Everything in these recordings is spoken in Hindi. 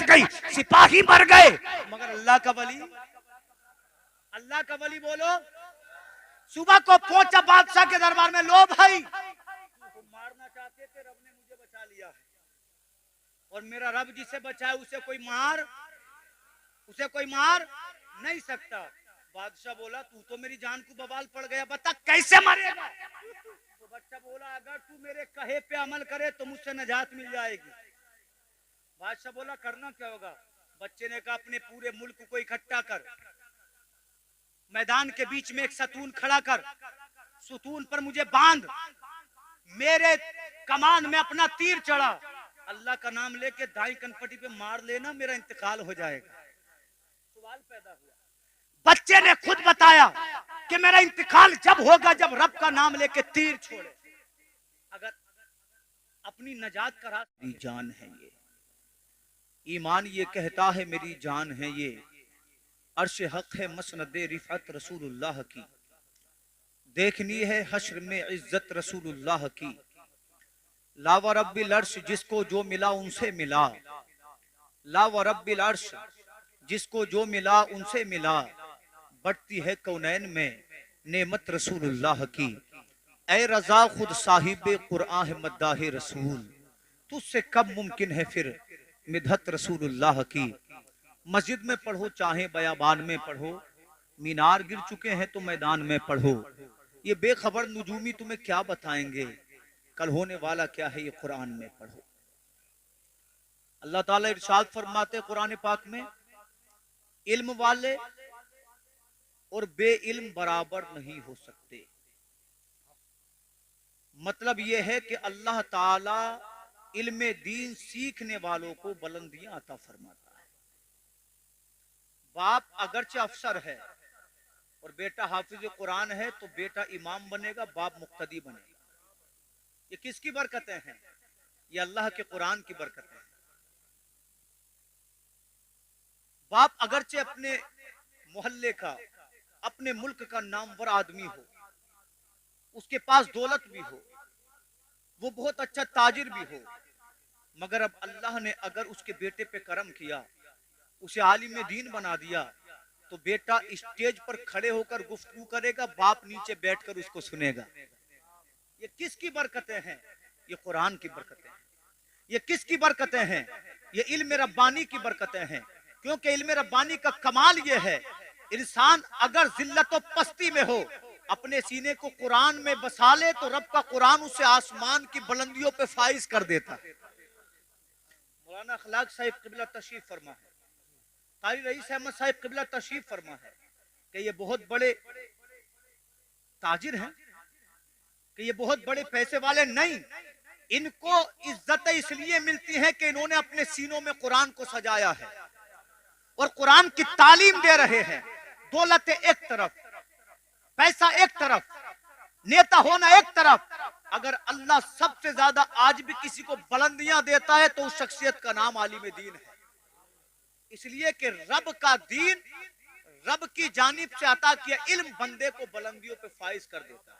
गई, सिपाही मर गए, मगर अल्लाह का वली बोलो। सुबह को पहुंचा बादशाह के दरबार में, लो भाई तो मारना चाहते थे, रब ने मुझे बचा लिया है, और मेरा रब जिसे बचाए उसे कोई मार नहीं सकता। बादशाह बोला, तू तो मेरी जान को बवाल पड़ गया, बता कैसे मरेगा? तो बच्चा बोला, अगर तू मेरे कहे पे अमल करे तो मुझसे नजात मिल जाएगी। बादशाह बोला, करना क्या होगा? बच्चे ने कहा, अपने पूरे मुल्क को इकट्ठा कर, मैदान के बीच में एक सतून खड़ा कर, सतून पर मुझे बांध, मेरे कमान में अपना तीर चढ़ा, अल्लाह का नाम लेके दाई कनपटी पे मार लेना, मेरा इंतकाल हो जाएगा। सवाल पैदा हुआ, बच्चे ने खुद बताया कि मेरा इंतकाल जब होगा जब रब का नाम लेके तीर छोड़े। अगर अपनी नजात का रास्ता, मेरी जान है ये, ईमान ये कहता है मेरी जान है ये, अर्श हक है मसनदे रिफत रसूलुल्लाह की, देखनी है हश्र में इज्जत रसूलुल्लाह की, लावा रब्बिल अर्श जिसको जो मिला उनसे मिला, लावा रब्बिल अर्श जिसको जो मिला उनसे मिला, बढ़ती है कौनैन में नेमत रसूलुल्लाह की, ऐ रजा खुद साहिब कुरान है मद्दाह रसूल, तुझसे कब मुमकिन है फिर मिदहत रसूलुल्लाह की। मस्जिद में पढ़ो चाहे बयाबान में पढ़ो, मीनार गिर चुके हैं तो मैदान में पढ़ो, ये बेखबर नुजूमी तुम्हें क्या बताएंगे, कल होने वाला क्या है ये कुरान में पढ़ो। अल्लाह ताला इरशाद फरमाते कुरान पाक में, इल्म वाले और बेइल्म बराबर नहीं हो सकते। मतलब यह है कि अल्लाह ताला इल्म दीन सीखने वालों को बुलंदियां अता फरमाता है। बाप अगरचे अफसर है और बेटा हाफिज कुरान है तो बेटा इमाम बनेगा, बाप मुक्तदी बनेगा। ये किसकी बरकतें हैं? ये अल्लाह के कुरान की बरकतें हैं। बाप अगरचे अपने मोहल्ले का, अपने मुल्क का नामवर आदमी हो, उसके पास दौलत भी हो, वो बहुत अच्छा ताजिर भी हो, मगर अब अल्लाह ने अगर उसके बेटे पे करम किया, उसे आलिम दीन बना दिया, तो बेटा स्टेज पर खड़े होकर गुफ्तगू करेगा, बाप नीचे बैठकर उसको सुनेगा। ये किसकी बरकतें हैं? ये कुरान की बरकतें हैं। ये किसकी बरकतें हैं? ये इल्म रब्बानी की बरकतें हैं। क्योंकि इल्म रब्बानी का कमाल ये है, इंसान अगर जिल्लत और पस्ती में हो, अपने सीने को कुरान में बसा ले तो रब का कुरान उसे आसमान की बुलंदियों पे फाइज कर देता है। मौलाना अखलाक साहिब क़िबला तशरीफ फरमा है, कारी रईस अहमद साहिब क़िबला तशरीफ फरमा है कि ये बहुत बड़े ताजिर हैं, कि ये बहुत बड़े पैसे वाले नहीं, इनको इज्जत इसलिए मिलती है कि इन्होंने अपने सीनों में कुरान को सजाया है और कुरान की तालीम दे रहे हैं। दौलत एक तरफ, पैसा एक तरफ, नेता होना एक तरफ, अगर अल्लाह सबसे ज्यादा आज भी किसी को बुलंदियां देता है तो उस शख्सियत का नाम आलिम दीन है। इसलिए कि रब का दीन, रब की जानिब से अता किया इल्म बंदे को बुलंदियों पे फाइज कर देता है।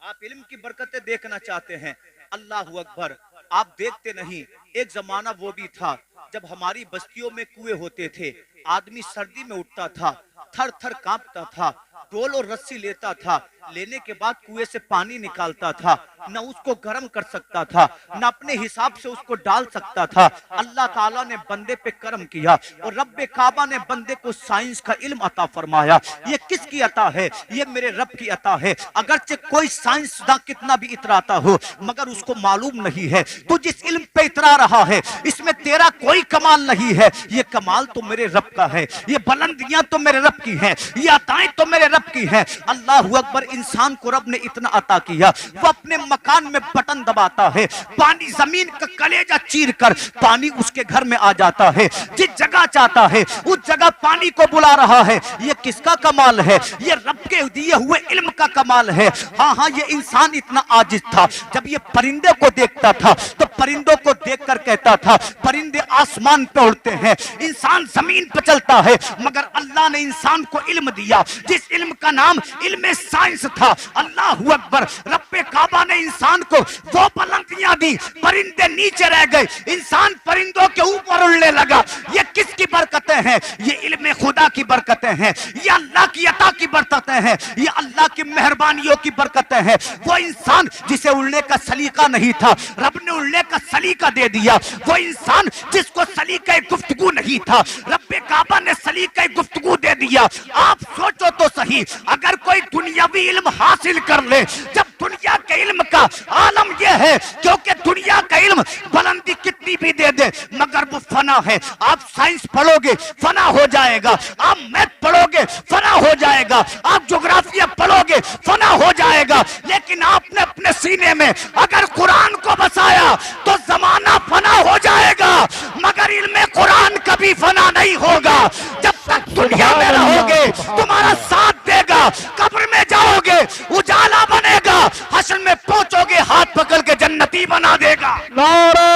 आप इल्म की बरकतें देखना चाहते हैं, अल्लाहु अकबर, आप देखते नहीं, एक जमाना वो भी था जब हमारी बस्तियों में कुएं होते थे, आदमी सर्दी में उठता था, थर थर कांपता था, डोल और रस्सी लेता था, लेने के बाद कुएं से पानी निकालता था, न उसको गर्म कर सकता था, न अपने हिसाब से उसको डाल सकता था। अल्लाह ताला ने बंदे पे करम किया और रब्बे काबा ने बंदे को साइंस का इल्म अता फरमाया। ये किसकी अता है? ये मेरे रब की अता है। अगरचे कोई साइंसदान कितना भी इतराता हो, मगर उसको मालूम नहीं है तू जिस इल्म पे इतरा रहा है इसमें तेरा कोई कमाल नहीं है, ये कमाल तो मेरे रब का है, ये बुलंदियां तो मेरे रब की हैं, ये अताएं तो मेरे रब की हैं। अल्लाहु अकबर, इंसान को रब ने इतना अता किया, वो अपने मकान में बटन दबाता है, पानी जमीन का कलेजा चीर कर पानी उसके घर में आ जाता है, जिस जगह चाहता है उस जगह पानी को बुला रहा है। ये किसका कमाल है? ये रब के दिए हुए इल्म का कमाल है। हाँ हाँ, ये इंसान इतना आजिज था, जब ये परिंदे को देखता था तो परिंदों को देखकर कहता था परिंदे आसमान पे उड़ते हैं, इंसान जमीन पे चलता है, मगर अल्लाह ने इंसान को इल्म दिया, जिस इल्म का नाम इल्म साइंस साइंस था। अल्लाह अकबर। रब्बे काबा ने इंसान को वो बुलंदियां दी, परिंदे नीचे रह गए, इंसान परिंदों के ऊपर उड़ने लगा। ये किसकी बरकतें हैं? ये इल्म खुदा की बरकतें हैं, ये अल्लाह की अता की बरकतें हैं, ये अल्लाह की मेहरबानियों की बरकतें हैं। वो इंसान जिसे उड़ने का सलीका नहीं था, रब ने उड़ने का सलीका दे दिया। वो इंसान जिसको सलीका गुफ्तगू नहीं था, रब्बे काबा ने सलीका गुफ्तगू दे दिया। आप सोचो तो सही, अगर कोई दुनियावी इल्म हासिल कर ले, जब दुनिया के इल्म का आलम यह है, क्योंकि दुनिया का इल्म बुलंदी कितनी भी दे दे मगर वो फना है। आप साइंस पढ़ोगे फना हो जाएगा, आप मैथ पढ़ोगे फना हो जाएगा, आप ज्योग्राफिया पढ़ोगे फना हो जाएगा, लेकिन आपने अपने सीने में अगर कुरान को बसाया तो जमाना फना हो जाएगा, मगर इल्म कुरान कभी फना नहीं होगा। जब तक दुनिया में रहोगे तुम्हारा साथ देगा, कब्र में जाओगे उजाला बनेगा, हश्र में पहुंचोगे हाथ पकड़ के जन्नती बना देगा। नारे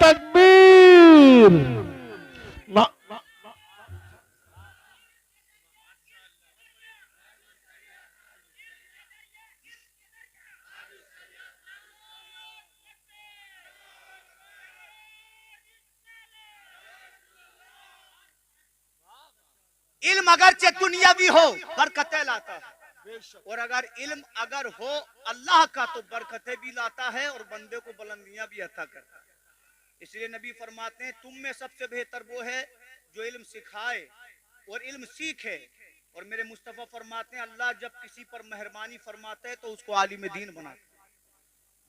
तकबीर। इल्म अगरचे दुनियावी हो बरकतें लाता है, और अगर इल्म अगर हो अल्लाह का तो बरकतें भी लाता है और बंदे को बुलंदियां भी अता करता है। इसलिए नबी फरमाते हैं तुम में सबसे बेहतर वो है जो इल्म सिखाए और इल्म सीखे। और मेरे मुस्तफा फरमाते हैं अल्लाह जब किसी पर मेहरबानी फरमाता है तो उसको आलिम दीन बनाता है।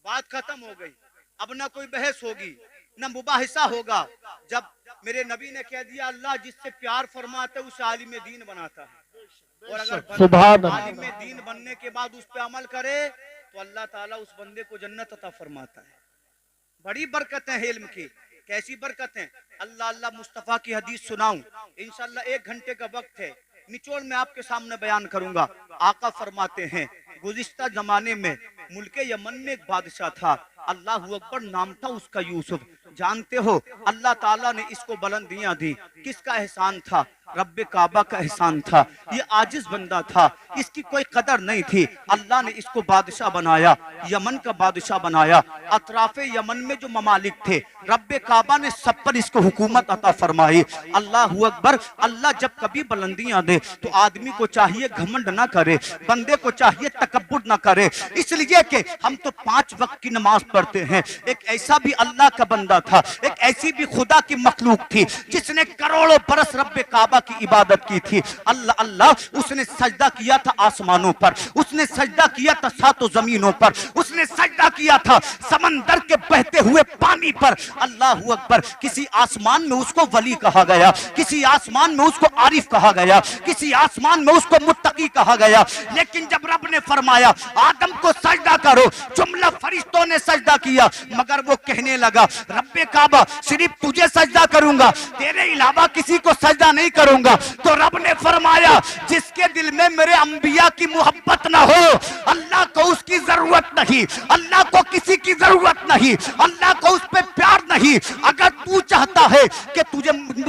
बात खत्म हो गई, अब ना कोई बहस होगी ना मुबाहिसा होगा। जब मेरे नबी ने कह दिया अल्लाह जिससे प्यार फरमाता है उसे आलिम दीन बनाता है, और अगर आलिम दीन बनने के बाद उस पर अमल करे तो अल्लाह ताला उस बंदे को जन्नत अता फरमाता है। बड़ी बरकतें हैं इल्म की। कैसी बरकतें? अल्लाह अल्लाह मुस्तफ़ा की हदीस सुनाऊं, इंशाल्लाह 1 घंटे का वक्त है, निचोड़ में आपके सामने बयान करूंगा। आका फरमाते हैं गुज़िश्ता जमाने में मुल्क यमन में एक बादशाह था, अल्लाह अकबर नाम था उसका यूसुफ। जानते हो अल्लाह ताला ने इसको बुलंदियां दी, किसका एहसान था? रब्बे काबा का एहसान था। ये आजिज बंदा था, इसकी कोई कदर नहीं थी, अल्लाह ने इसको बादशाह बनाया, यमन का बादशाह बनाया। अतराफे यमन में जो ममालिक थे रब्बे काबा ने सब पर इसको हुकूमत अता फरमाई। अल्लाह अकबर। अल्लाह जब कभी बुलंदियां दे तो आदमी को चाहिए घमंड ना करे, बंदे को चाहिए तकब्बुर ना करे, इसलिए कि हम तो 5 वक्त की नमाज पढ़ते हैं। एक ऐसा भी अल्लाह का बंदा था, एक ऐसी भी खुदा की मखलूक थी जिसने करोड़ों बरस रब्बे काबा की इबादत की थी। अल्लाह अल्लाह। उसने सजदा किया था आसमानों पर, उसने सजदा किया था 7 जमीनों पर, उसने सजदा किया था समंदर के बहते हुए पानी पर। अल्लाह अकबर। किसी आसमान में उसको वली कहा गया, किसी आसमान में उसको आरिफ कहा गया, किसी आसमान में उसको मुत्तकी कहा गया। लेकिन जब रब ने फरमाया आदम को सजदा करो, जुमला फरिश्तों ने सजदा किया, मगर वो कहने लगा रब्बे काबा सिर्फ तुझे सजदा करूंगा, तेरे अलावा किसी को सजदा नहीं करूंगा। तो रब ने फरमाया जिसके दिल में मेरे अंबिया की मोहब्बत ना हो, अल्लाह को उसकी जरूरत नहीं, अल्लाह को किसी की जरूरत नहीं, अल्लाह को उस पे प्यार नहीं। अगर तू चाहता है कि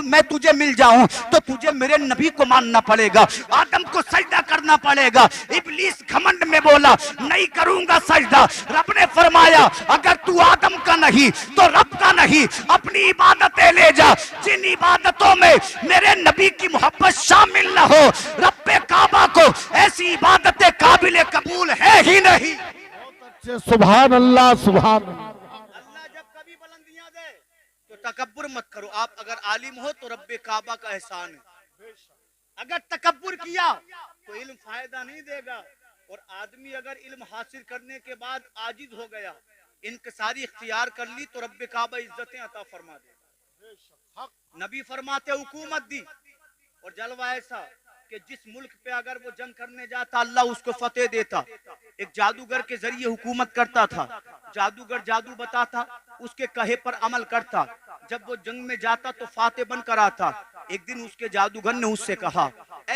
मैं तुझे मिल जाऊं तो तुझे मेरे नबी को मानना पड़ेगा, आदम को सजदा करना पड़ेगा। इब्लीस घमंड में बोला नहीं करूंगा सजदा। रब ने फरमाया अगर तू आदम का नहीं तो रब का नहीं, अपनी इबादतें ले जा, जिन इबादतों में मेरे नबी की मोहब्बत शामिल न हो, रब्बे काबा को ऐसी इबादतें काबिल कबूल है ही नहीं। सुभान अल्लाह, सुभान अल्लाह। जब कभी बुलंदियां दे तो तकब्बुर मत करो। आप अगर आलिम हो तो रब्बे काबा का एहसान है, अगर तकब्बुर किया तो इल्म फायदा नहीं देगा। और आदमी अगर इल्म हासिल करने के बाद आजिज हो गया, इनकसारी इख्तियार कर ली तो रब्बे काबा इज्जतें अता फरमा देगा। नबी फरमाते हुकूमत दी और जलवा ऐसा कि जिस मुल्क पे अगर वो जंग करने जाता अल्लाह उसको फतेह देता। एक जादूगर के जरिए हुकूमत करता था, जादूगर जादू बताता, उसके कहे पर अमल करता। जब वो जंग में जाता तो फातेह बनकर आता। एक दिन उसके जादूगर ने उससे कहा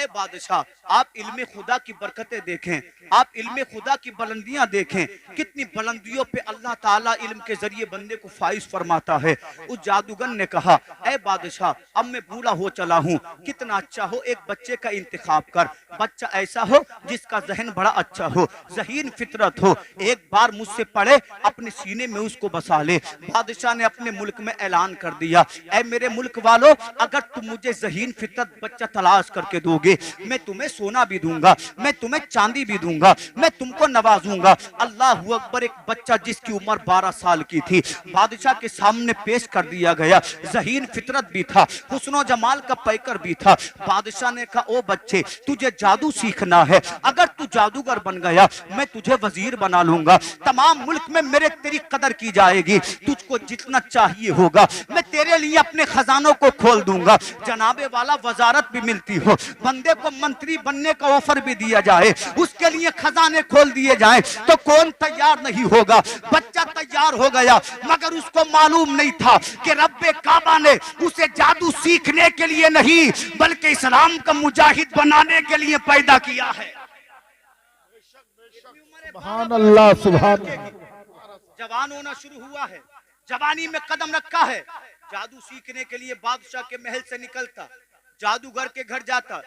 ऐ बादशाह, आप इल्मे खुदा की बरकतें देखें, आप इल्मे खुदा की बुलंदियां देखें, कितनी बुलंदियों पे अल्लाह ताला इल्म के जरिए बंदे को फाइज फरमाता है। उस जादूगर ने कहा, ऐ बादशाह, अब मैं बूढ़ा हो चला हूँ, कितना अच्छा हो एक बच्चे का इंतखाब कर, बच्चा ऐसा हो जिसका जहन बड़ा अच्छा हो, ज़हीन फितरत हो, एक बार मुझसे पढ़े, अपने सीने में उसको बसा ले। बादशाह ने अपने मुल्क में ऐलान कर दिया, ऐ मेरे मुल्क वालों, अगर तुम मुझे ज़हीन फितरत बच्चा तलाश करके दोगे, मैं तुम्हें सोना भी दूंगा, मैं तुम्हें चांदी भी दूंगा, मैं तुमको नवाजूंगा। अल्लाह अकबर, एक बच्चा जिसकी उम्र 12 साल की थी बादशाह के सामने पेश कर दिया गया, ज़हीन फितरत भी था, हुस्नो जमाल का पैकर भी था। बादशाह ने कहा, ओ बच्चे, तुझे जादू सीखना है, अगर तू जादूगर बन गया मैं तुझे वजीर बना लूंगा, तमाम मुल्क में मेरे तेरी कदर की जाएगी, तुझको जितना चाहिए होगा मैं तेरे लिए अपने खजानों को खोल दूंगा, जनाबे वाला वजारत भी मिलती हो, बंदे को मंत्री बनने का ऑफर भी दिया जाए, उसके लिए खजाने खोल दिए जाए, तो कौन तैयार नहीं होगा। बच्चा तैयार हो गया, मगर उसको मालूम नहीं था कि रब्बे काबा ने उसे जादू सीखने के लिए नहीं बल्कि इस्लाम का मुजाहिद बनाने के लिए पैदा किया है। सुभान अल्लाह, सुभान जवान होना शुरू हुआ है, जवानी में कदम रखा है, जादू सीखने के लिए बादशाह के महल से निकलता, जादूगर के घर जाता।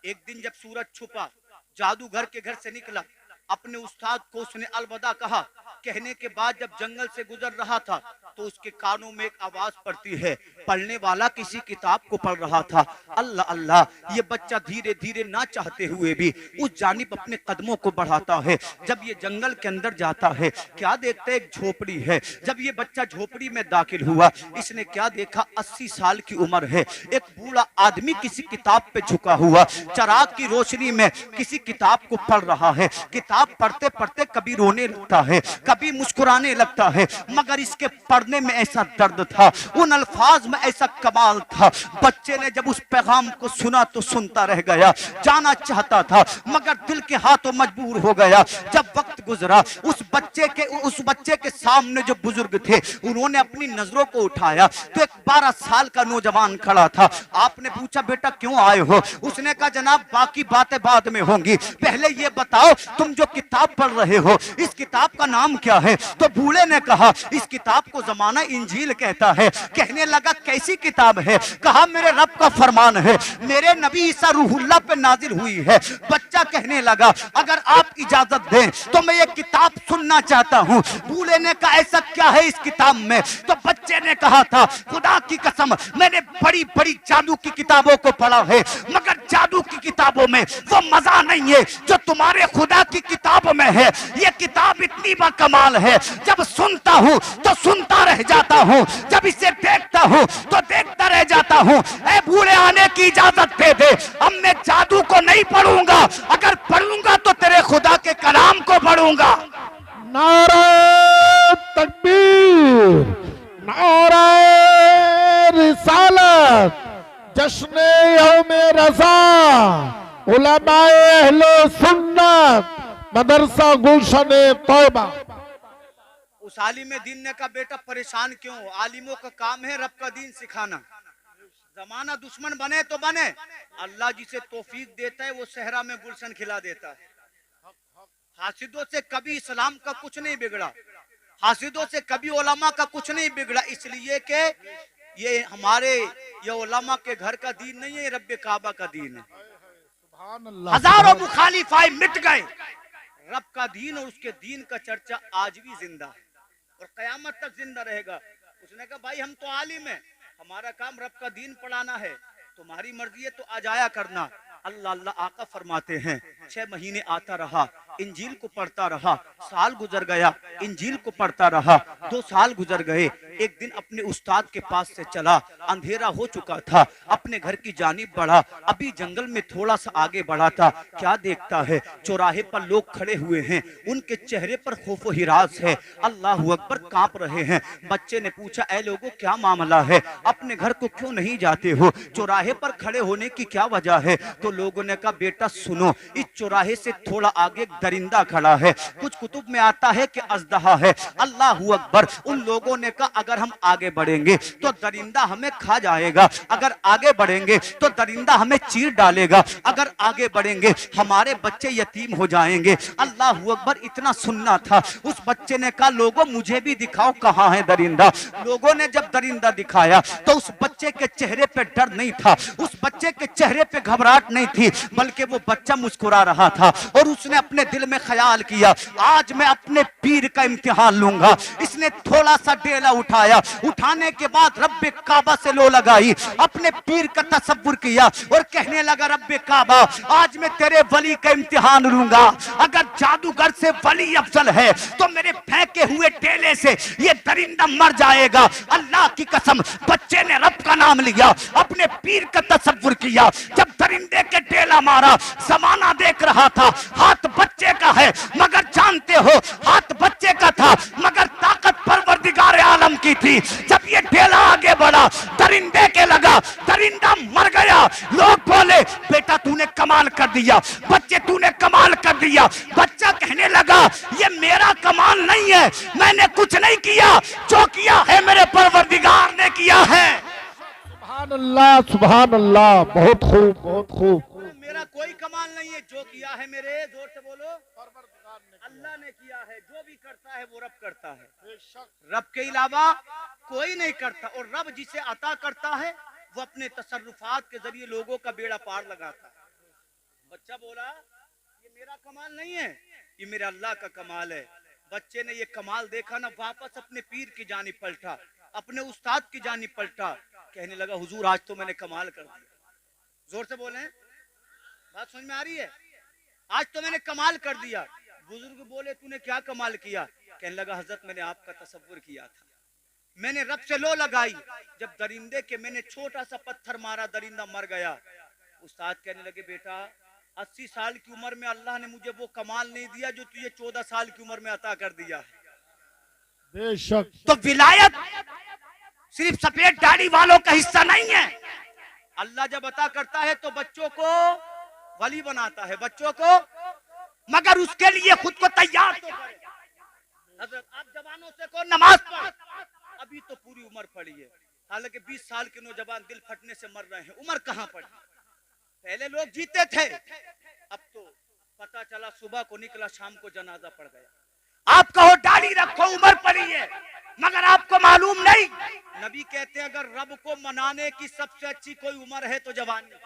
एक दिन जब सूरज छुपा, जादूगर के घर से निकला, अपने उस्ताद को उसने अलविदा कहा, कहने के बाद जब जंगल से गुजर रहा था तो उसके कानों में एक आवाज पड़ती है, पढ़ने वाला किसी किताब को पढ़ रहा था। अल्लाह अल्लाह, ये बच्चा धीरे धीरे ना चाहते हुए भी उस जानिब अपने कदमों को बढ़ाता है। जब ये जंगल के अंदर जाता है, क्या देखता है, एक झोपड़ी है। जब ये बच्चा झोपड़ी में दाखिल हुआ, इसने क्या देखा, 80 साल की उम्र है, एक बूढ़ा आदमी किसी किताब पे झुका हुआ चराग की रोशनी में किसी किताब को पढ़ रहा है। किताब पढ़ते पढ़ते कभी रोने लगता है, कभी मुस्कुराने लगता है, मगर इसके पढ़ने में ऐसा दर्द था, उन अल्फाज में ऐसा कमाल था। बच्चे ने जब उस पैगाम को सुना तो सुनता रह गया, जाना चाहता था मगर दिल के हाथों मजबूर हो गया। जब वक्त गुजरा, उस बच्चे के सामने जो बुजुर्ग थे उन्होंने अपनी नजरों को उठाया तो एक 12 साल का नौजवान खड़ा था। आपने पूछा, बेटा क्यों आए हो? उसने कहा, जनाब बाकी बातें बाद में होंगी, पहले ये बताओ तुम जो किताब पढ़ रहे हो इस किताब का नाम क्या है? तो बूढ़े ने कहा, इस किताब को जमाना इंजील कहता है। कहने लगा, कैसी किताब है? कहा, मेरे रब का फरमान है, मेरे नबी ईसा रूहुल्लाह पे नाजिल हुई है। बच्चा कहने लगा, अगर आप इजाजत दें तो मैं ये किताब सुनना चाहता हूँ। बूढ़े ने कहा, ऐसा क्या है इस किताब में? तो बच्चे ने कहा था, खुदा की कसम, मैंने बड़ी बड़ी जादू की किताबों को पढ़ा है, मगर जादू की किताबों में वो मजा नहीं है जो तुम्हारे खुदा की किताब में है। ये किताब इतनी बाकमाल है, जब सुनता हूँ तो सुनता रह जाता हूँ, जब इसे देखता हूँ तो देखता रह जाता हूँ। ऐ बूढ़े, आने की इजाजत दे दे, अब मैं जादू को नहीं पढ़ूंगा, अगर पढ़ूंगा तो तेरे खुदा के कलाम को पढ़ूंगा। नारा तकबीर, नारा रिसालत, जश्न यौमे रज़ा, उलमाए अहले सुन्नत, मदरसा गुलशन तौबा। उस आलिम दीन ने कहा, बेटा परेशान क्यों? आलिमों का काम है रब का दीन सिखाना। जमाना दुश्मन बने तो बने, अल्लाह जिसे तौफीक देता है वो सहरा में गुलशन खिला देता है। हासिदों से कभी इस्लाम का कुछ नहीं बिगड़ा, हासिदों से कभी उलमा का कुछ नहीं बिगड़ा, इसलिए कि ये हमारे ये उलमा के घर का दीन नहीं है, रब्बे काबा का दीन है। हजारों मुखालिफाए मिट गए, रब का दीन और उसके दीन का चर्चा आज भी जिंदा है और कयामत तक जिंदा रहेगा। उसने कहा, भाई हम तो आलिम है, हमारा काम रब का दीन पढ़ाना है, तुम्हारी मर्जी है तो आ जाया करना। अल्लाह अल्लाह आका फरमाते हैं, 6 महीने आता रहा, इंजील को पढ़ता रहा, साल गुजर गया, इंजील को पढ़ता रहा, 2 साल गुजर गए। एक दिन अपने उस्ताद के पास से चला, अंधेरा हो चुका था, अपने घर की जानिब बढ़ा, अभी जंगल में थोड़ा सा आगे बढ़ा था, क्या देखता है, चौराहे पर लोग खड़े हुए हैं, उनके चेहरे पर खौफ व हिरास है, अल्लाह अकबर, कांप रहे हैं। बच्चे ने पूछा, ऐ लोगों क्या मामला है, अपने घर को क्यों नहीं जाते हो, चौराहे पर खड़े होने की क्या वजह है? तो वो लोगों ने कहा बेटा सुनो, इस चौराहे से थोड़ा आगे एक दरिंदा खड़ा है, कुछ कुतुब में आता है कि अजदहा है। अल्लाह अकबर। उन लोगों ने कहा अगर हम आगे बढ़ेंगे तो दरिंदा हमें खा जाएगा, अगर आगे बढ़ेंगे तो दरिंदा हमें चीर डालेगा, अगर आगे बढ़ेंगे हमारे बच्चे यतीम हो जाएंगे। अल्लाह अकबर। इतना सुनना था। उस बच्चे ने कहा लोगों मुझे भी दिखाओ कहां है दरिंदा। लोगों ने जब दरिंदा दिखाया तो उस बच्चे के चेहरे पे डर नहीं था, उस बच्चे के चेहरे पे घबराहट नहीं थी, बल्कि वो बच्चा मुस्कुरा रहा था और उसने अपने दिल में ख्याल किया आज मैं अपने पीर का इम्तिहान लूंगा। इसने थोड़ा सा डेला उठाया, उठाने के बाद रब्बे काबा से लो लगाई, अपने पीर का तसव्वुर किया और कहने लगा रब्बे काबा आज मैं तेरे वली का इम्तिहान लूंगा। अगर जादूगर से वली अफजल है तो मेरे फेंके हुए डेले से ये दरिंदा मर जाएगा। अल्लाह की कसम बच्चे ने रब का नाम लिया, अपने पीर का तसव्वुर किया। जब दरिंदे के डेला मारा, जमाना देख रहा था, हाथ बच्चे का है मगर जानते हो हाथ बच्चे का था मगर ताकत परवरदिगार आलम की थी। जब ये डेला आगे बढ़ा दरिंदे के लगा, दरिंदा मर गया। लोग बोले बेटा तूने कमाल कर दिया, बच्चे तूने कमाल कर दिया। बच्चा कहने लगा ये मेरा कमाल नहीं है, मैंने कुछ नहीं किया, जो किया है मेरे परवरदिगार ने किया है। सुभान अल्लाह, सुभान अल्लाह। बहुत खूब, बहुत खूब। मेरा कोई कमाल नहीं है, जो किया है मेरे, जोर से बोलो, अल्लाह ने किया है। जो भी करता है वो रब करता है, रब के अलावा कोई नहीं करता। और रब जिसे अता करता है वो अपने तसर्रुफात के जरिए लोगों का बेड़ा पार लगाता है। बच्चा बोला ये मेरा कमाल नहीं है, ये मेरा अल्लाह का कमाल है। बच्चे ने ये कमाल देखा ना, वापस अपने पीर की जानिब पलटा, अपने उस्ताद की जानिब पलटा, कहने लगा हुजूर आज तो मैंने कमाल कर दिया। जोर से बोले, बात समझ में आ रही है? आज तो मैंने कमाल कर दिया। बुजुर्ग बोले तूने क्या कमाल किया? कहने लगा हजरत मैंने आपका तसव्वुर किया था, मैंने रब से लो लगाई, जब दरिंदे के मैंने छोटा सा पत्थर मारा दरिंदा मर गया। उस्ताद कहने लगे बेटा 80 साल की उम्र में अल्लाह ने मुझे वो कमाल नहीं दिया जो तुझे 14 साल की उम्र में अता कर दिया है। बेशक। तो विलायत सिर्फ सफेद दाढ़ी वालों का हिस्सा नहीं है। अल्लाह जब अता करता है तो बच्चों को वली बनाता है, बच्चों को, मगर उसके लिए खुद को तैयार तो करे। हजरत आप जवानों से को नमाज पढ़, अभी तो पूरी उम्र पड़ी है, हालांकि 20 साल के नौजवान दिल फटने से मर रहे हैं, उम्र कहाँ पड़ी? पहले लोग जीते थे, अब तो पता चला सुबह को निकला शाम को जनाजा पड़ गया। आप कहो दाढ़ी रखो उम्र पड़ी है, मगर आपको मालूम नहीं। नबी कहते हैं अगर रब को मनाने की सबसे अच्छी कोई उम्र है तो जवानी।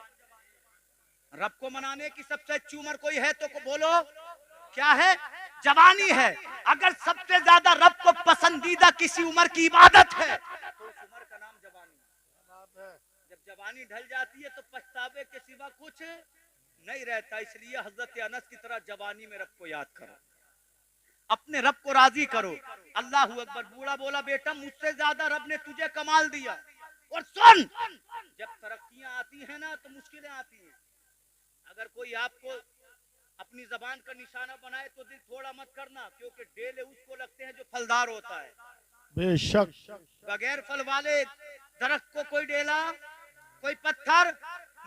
रब को मनाने की सबसे अच्छी उम्र कोई है तो बोलो क्या है? जवानी है। अगर सबसे ज्यादा रब को पसंदीदा किसी उम्र की इबादत है तो उस उम्र का नाम जवानी। जब जवानी ढल जाती है तो पछतावे के सिवा कुछ नहीं रहता। इसलिए हजरत अनस की तरह जवानी में रब को याद करो, अपने रब को राजी करो। अल्लाह अकबर। बूढ़ा बोला बेटा मुझसे ज्यादा रब ने तुझे कमाल दिया। और सुन, जब तरक्कियां आती है ना तो मुश्किलें आती हैं। अगर कोई आपको अपनी जबान का निशाना बनाए तो दिल थोड़ा मत करना, क्योंकि डेले उसको लगते हैं जो फलदार होता है। बेशक। बगैर फल वाले दरख्त को कोई डेला, कोई पत्थर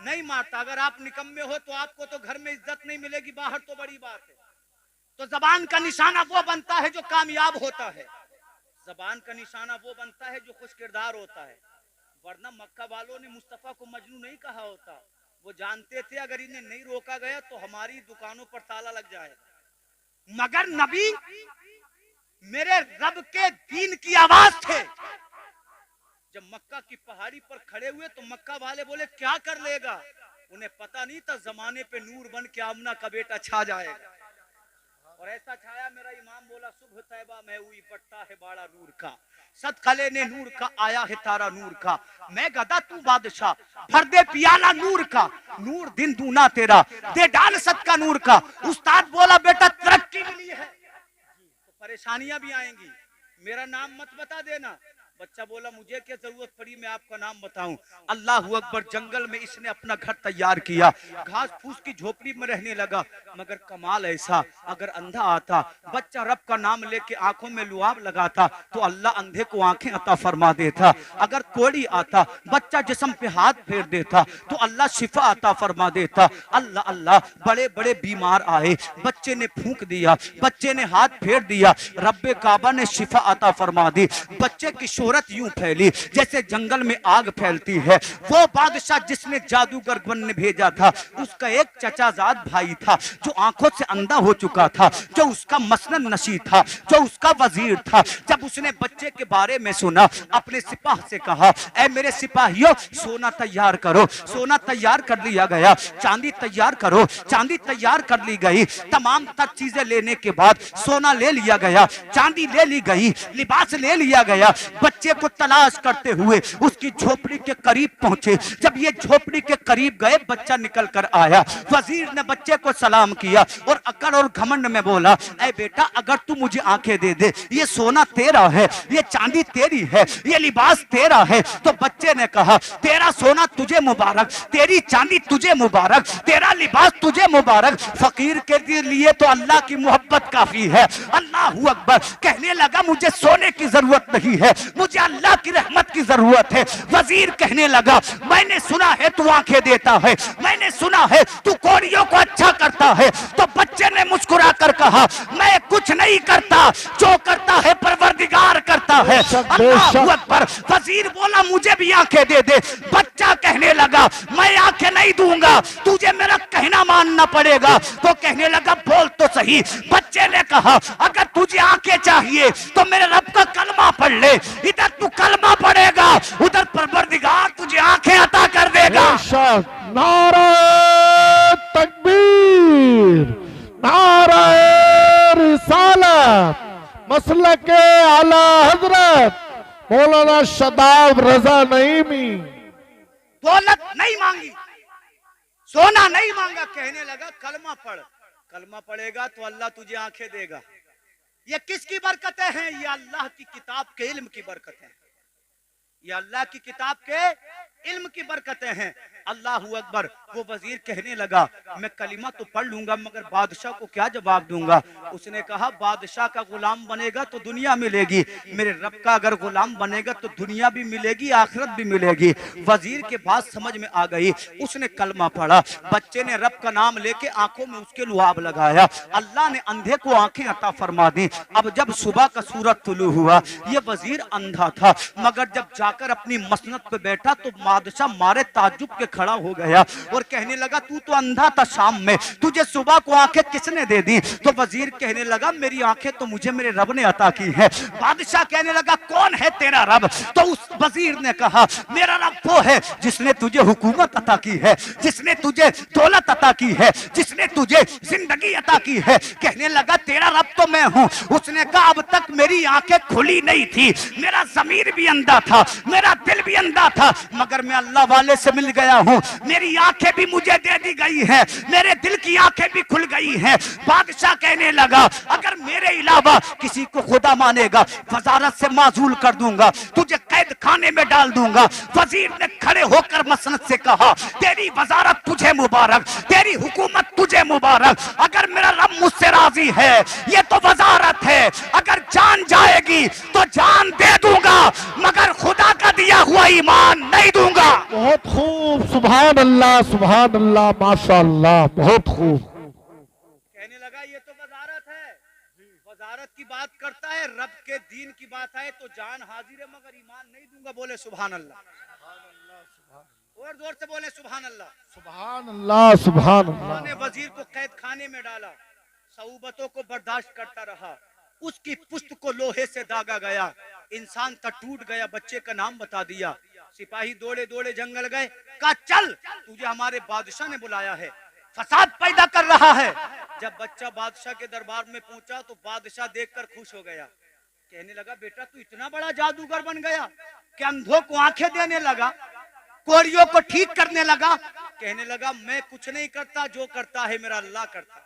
नहीं मारता। अगर आप निकम्मे हो तो आपको तो घर में इज्जत नहीं मिलेगी, बाहर तो बड़ी बात है। तो जबान का निशाना वो बनता है जो कामयाब होता है, जबान का निशाना वो बनता है जो खुश किरदार होता है। वरना मक्का वालों ने मुस्तफा को मजनू नहीं कहा होता, वो जानते थे अगर इन्हें नहीं रोका गया तो हमारी दुकानों पर ताला लग जाएगा। मगर नबी मेरे रब के दीन की आवाज थे। जब मक्का की पहाड़ी पर खड़े हुए तो मक्का वाले बोले क्या कर लेगा? उन्हें पता नहीं था जमाने पे नूर बन के आमना का बेटा छा जाएगा। और ऐसा छाया, मेरा इमाम बोला सुबह तैबा में हुई बट्टा है बाड़ा नूर का, सदखले ने नूर का आया है तारा नूर का, मैं गदा तू बादशाह, भर दे पियाला नूर का, नूर दिन दूना तेरा, दे डाल सदका नूर का। उस्ताद बोला बेटा तरक्की मिली है तो परेशानियां भी आएंगी, मेरा नाम मत बता देना। बच्चा बोला मुझे क्या जरूरत पड़ी, मैं आपका नाम बताऊं। अल्लाह अकबर, जंगल में इसने अपना घर तैयार किया, घास फूस की झोपड़ी में रहने लगा। मगर कमाल ऐसा, अगर अंधा आता, बच्चा रब का नाम लेके आंखों में लुआब लगाता तो अल्लाह अंधे को आंखें अता फरमा देता। अगर कोड़ी आता, बच्चा जिस्म पे हाथ फेर देता तो अल्लाह शिफा अता फरमा देता। अल्लाह अल्लाह, बड़े बड़े बीमार आए, बच्चे ने फूंक दिया, बच्चे ने हाथ फेर दिया, रब्बे काबा ने शिफा अता फरमा दी। बच्चे की शोहरत यूं फैली जैसे जंगल में आग फैलती है। वो बादशाह जिसने जादूगर बनने भेजा था, उसका एक चचाजाद भाई था जो आंखों से अंधा हो चुका था, जो उसका मसनद नशी था, जो उसका वजीर था। जब उसने बच्चे के बारे में सुना, अपने सिपाह से कहा, ऐ मेरे सिपाहियों, सोना तैयार करो। सोना तैयार कर लिया गया, चांदी तैयार करो, चांदी तैयार कर ली गई। तमाम तक चीजें लेने के बाद सोना ले लिया गया, चांदी ले ली गई, लिबास ले लिया गया। बच्चे को तलाश करते हुए उसकी झोपड़ी के करीब पहुंचे। जब ये झोपड़ी के करीब गए, बच्चा निकल कर आया। वजीर ने बच्चे को सलाम किया और अकड़ और घमंड में बोला, ऐ बेटा, अगर तू मुझे आंखें दे दे, ये सोना तेरा है, ये चांदी तेरी है, ये लिबास तेरा है। तो बच्चे ने कहा, तेरा सोना तुझे मुबारक, तेरी चांदी तुझे मुबारक, तेरा लिबास तुझे मुबारक। फकीर के लिए तो अल्लाह की मोहब्बत काफी है। अल्लाह अकबर, कहने लगा मुझे सोने की जरूरत नहीं है, मुझे अल्लाह की रहमत की जरूरत है। वजीर कहने लगा, मैंने सुना है तू आंखें देता है, मैंने सुना है तू कोड़ियों को अच्छा करता है। तो बच्चे ने मुस्कुरा कर कहा, मैं कुछ नहीं करता, जो करता है परवरदिगार करता है। अल्लाह अकबर। वजीर बोला, मुझे भी आंखें दे दे। बच्चा कहने लगा, मैं आंखें नहीं दूंगा, तुझे मेरा कहना मानना पड़ेगा। तो कहने लगा, बोल तो सही। बच्चे ने कहा, अगर तुझे आंखें चाहिए तो मेरे रब का कलमा पढ़ ले। इधर तू कलमा पढ़ेगा, उधर परवरदिगार तुझे आंखें अता कर देगा। नारा तकबीर, नारा रिसालत, मसलक आला हजरत मौलाना शदाब रजा नईमी। दौलत नहीं मांगी, सोना नहीं मांगा, कहने लगा कलमा पढ़। कलमा पढ़ेगा तो अल्लाह तुझे आंखें देगा। ये किसकी बरकतें हैं? ये अल्लाह की किताब के इल्म की बरकतें हैं। ये अल्लाह की किताब के इल्म की बरकतें हैं। अल्लाह अकबर। वो वजीर कहने लगा, मैं कलिमा तो पढ़ लूंगा, मगर बादशाह को क्या जवाब दूंगा? उसने कहा, बादशाह का गुलाम बनेगा तो दुनिया मिलेगी, मेरे रब का अगर गुलाम बनेगा तो दुनिया भी मिलेगी, आखिरत भी मिलेगी। वजीर के बात समझ में आ गई, उसने कलमा पढ़ा। बच्चे ने रब का नाम लेके आंखों में उसके लुआब लगाया। अल्लाह ने अंधे को आंखें अता फरमा दी। अब जब सुबह का सूरज तुलू हुआ, ये वजीर अंधा था, मगर जब जाकर अपनी मसनद पे बैठा तो बादशाह मारे ताज्जुब के खड़ा हो गया और कहने लगा, तू तो अंधा था शाम में, तुझे सुबह को आंखें किसने दे दी? तो वजीर कहने लगा, मेरी आंखें तो मुझे मेरे रब ने अता की है। बादशाह कहने लगा, कौन है तेरा रब? तो उस वजीर ने कहा, मेरा रब वो है जिसने तुझे हुकूमत अता की है, जिसने तुझे दौलत अता की है, जिसने तुझे जिंदगी अता की है। कहने लगा, तेरा रब तो मैं हूं। उसने कहा, अब तक मेरी आंखें खुली नहीं थी, मेरा ज़मीर भी अंधा था, मेरा दिल भी अंधा था, मगर मैं अल्लाह वाले से मिल गया हूं, मेरी आंखें भी मुझे दे दी गई हैं, मेरे दिल की आंखें भी खुल गई हैं। बादशाह कहने लगा, अगर मेरे अलावा किसी को खुदा मानेगा, वजारत से माजूल कर दूंगा, तुझे कैद खाने में डाल दूंगा। वजीर ने खड़े होकर मसनद से कहा, तेरी वजारत तुझे मुबारक, तेरी हुकूमत तुझे मुबारक। अगर मेरा रब मुझसे राजी है, ये तो वजारत है, अगर जान जाएगी तो जान दे दूंगा, मगर खुदा का दिया हुआ ईमान नहीं दूंगा। बहुत खूब, सुभान अल्लाह, सुभान अल्लाह, माशाअल्लाह, बहुत खूब। कहने लगा, ये तो वजारत है, वजारत की बात करता है, रब के दीन की बात आए तो जान हाजिर है, मगर ईमान नहीं दूंगा। बोले सुभान अल्लाह, और जोर से बोले सुभान अल्लाह, सुभान अल्लाह, सुभान अल्लाह। ने वजीर को कैद खाने में डाला, सऊबतों को बर्दाश्त करता रहा, उसकी पुश्त को लोहे से दागा गया, इंसान का टूट गया, बच्चे का नाम बता दिया। सिपाही दौड़े दौड़े जंगल गए, कहा, चल, तुझे हमारे बादशाह ने बुलाया है, फसाद पैदा कर रहा है। जब बच्चा बादशाह के दरबार में पहुंचा तो बादशाह देखकर खुश हो गया। कहने लगा, बेटा तू इतना बड़ा जादूगर बन गया कि अंधों को आंखें देने लगा, कोड़ियों को ठीक करने लगा। कहने लगा, मैं कुछ नहीं करता, जो करता है मेरा अल्लाह करता।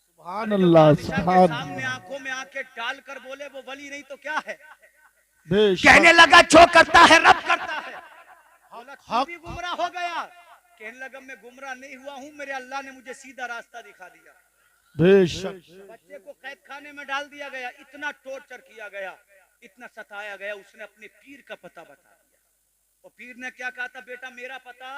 सुभान अल्लाह, बादशाह के सुभान सामने आंखों में आंखें डालकर बोले, वो वली नहीं तो क्या है? बेशक। कहने लगा जो करता है रब करता है। बोला तू भी गुमराह हो गया। कहने लगा मैं गुमराह नहीं हुआ हूँ, मेरे अल्लाह ने मुझे सीधा रास्ता दिखा दिया। बेशक। बच्चे को कैद खाने में डाल दिया गया, इतना टॉर्चर किया गया, इतना सताया गया। उसने अपने पीर का पता बता दिया और पीर ने क्या कहा था, बेटा मेरा पता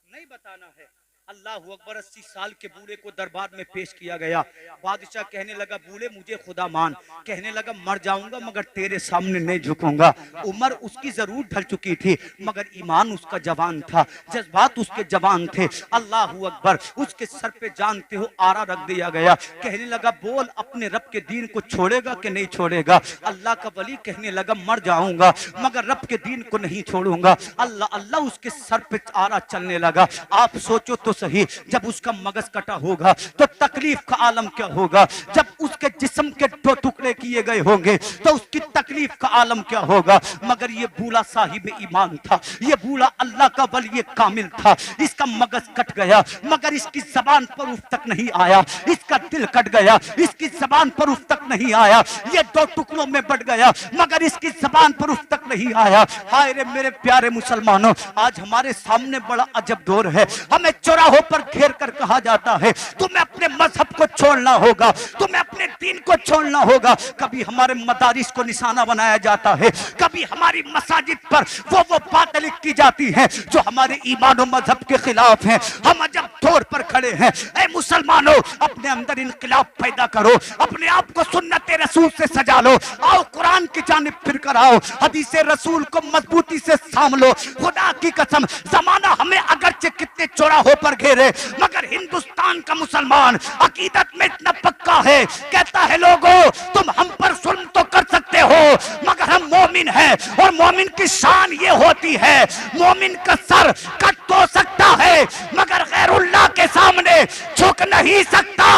नहीं बताना है। अल्लाह अकबर। 80 साल के बूढ़े को दरबार में पेश किया गया। बादशाह कहने लगा बूढ़े मुझे खुदा मान। कहने लगा मर जाऊंगा मगर तेरे सामने नहीं झुकूंगा। उम्र उसकी जरूर ढल चुकी थी मगर ईमान उसका जवान था, जज्बात उसके जवान थे। अल्लाह अकबर। उसके सर पे जानते हो आरा रख दिया गया। कहने लगा बोल अपने रब के दीन को छोड़ेगा कि नहीं छोड़ेगा। अल्लाह का वली कहने लगा मर जाऊंगा मगर रब के दीन को नहीं छोड़ूंगा। अल्लाह अल्लाह। उसके सर पे आरा चलने लगा। आप सोचो तो सही, जब उसका मगज कटा होगा तो तकलीफ का आलम क्या होगा। जब उसके जिस्म के दो टुकड़े किए गए होंगे तो उसकी तकलीफ का आलम क्या होगा। मगर ये बूढ़ा साहिब ईमान था, ये बूढ़ा अल्लाह का वली कामिल था। इसका मगज कट गया मगर इसकी जबान पर उफ तक नहीं आया। इसका दिल कट गया, इसकी जबान पर उफ तक नहीं आया। ये दो टुकड़ों में बट गया मगर इसकी जबान पर उफ तक नहीं आया। हाय रे मेरे प्यारे मुसलमानों, आज हमारे सामने बड़ा अजब दौर है। हमें चौराहों पर घेर कर कहा जाता है तुम्हें अपने मजहब को छोड़ना होगा, तुम्हें अपने दीन को छोड़ना होगा। कभी हमारे मदारिस को निशाना बनाया जाता है, कभी हमारी मसाजिद पर वो बातें लिखी जाती हैं जो हमारे ईमान और मजहब के खिलाफ हैं। हम अजब दौर पर खड़े हैं। ऐ मुसलमानों, अपने अंदर इनकलाब पैदा करो, अपने आप को सुन्नत रसूल से सजा लो। आओ कुरान की जानिब फिर कर आओ, हदीस रसूल को मजबूती से थाम लो। खुदा की कसम, जमाना हमें अगरचे कितने चौराहों पर घेरे मगर हिंदुस्तान का मुसलमान अकीदत में इतना पक्का है, कहता है लोगों तुम हम पर जुल्म तो कर सकते हो मगर हम मोमिन हैं। और मोमिन की शान ये होती है, मोमिन का सर कट तो सकता है मगर गैरुल्लाह के सामने झुक नहीं सकता।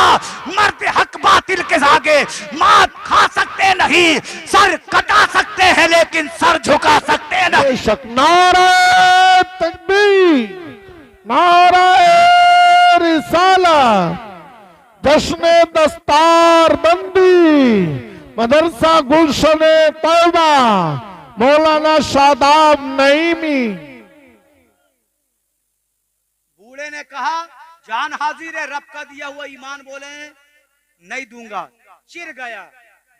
मर्द हक बातिल के आगे मात खा सकते नहीं, सर कटा सकते हैं लेकिन सर झुका सकते नहीं। बेशक। नारा तकबीर, नारा रिसाला, जश्न दस्तार बंदी, मदरसा गुलशन तौबा, मौलाना शादाब नईमी। बूढ़े ने कहा जान हाजिर है, रब का दिया हुआ ईमान बोले नहीं दूंगा। चिर गया,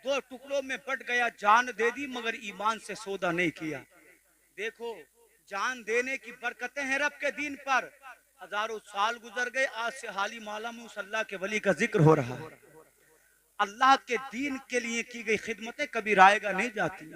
दो टुकड़ों में बट गया, जान दे दी मगर ईमान से सौदा नहीं किया। देखो जान देने की बरकतें हैं रब के दीन पर। हजारों साल गुजर गए, आज से हाली माला में उस अल्लाह के वली का जिक्र हो रहा है। अल्लाह के दीन के लिए की गई खिदमतें कभी रायगा नहीं जाती।